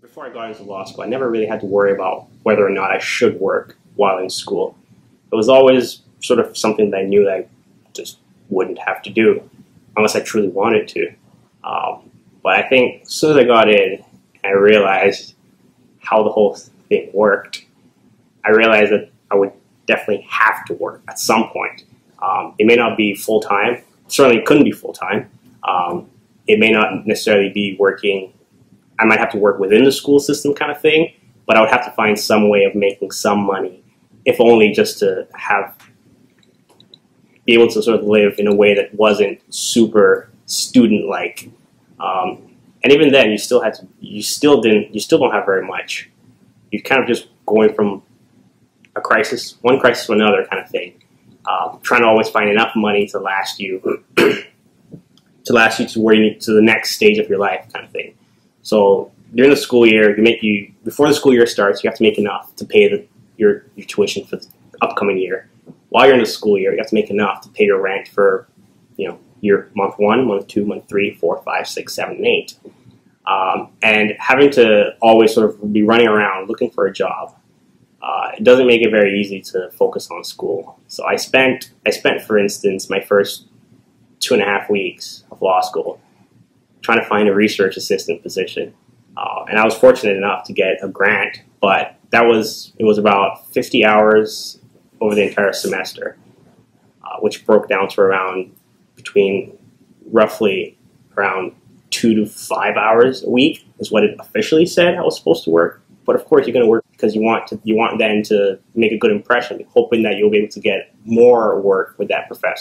Before I got into law school, I never really had to worry about whether or not I should work while in school. It was always sort of something that I knew that I just wouldn't have to do unless I truly wanted to. But I think as soon as I got in, I realized how the whole thing worked. I realized that I would definitely have to work at some point. It may not be full-time. Certainly couldn't be full-time. It may not necessarily be working. I might have to work within the school system kind of thing, but I would have to find some way of making some money, if only just to be able to sort of live in a way that wasn't super student-like. And even then, you still don't have very much. You're kind of just going from one crisis to another kind of thing, trying to always find enough money to last you, to where you need to the next stage of your life kind of thing. So during the school year, before the school year starts, you have to make enough to pay your tuition for the upcoming year. While you're in the school year, you have to make enough to pay your rent for, your month 1, month 2, month 3, 4, 5, 6, 7, and 8. And having to always sort of be running around looking for a job, it doesn't make it very easy to focus on school. So I spent, for instance, my first 2.5 weeks of law school trying to find a research assistant position. And I was fortunate enough to get a grant, but it was about 50 hours over the entire semester, which broke down to roughly around 2 to 5 hours a week is what it officially said I was supposed to work. But of course, you're going to work because you want then to make a good impression, hoping that you'll be able to get more work with that professor.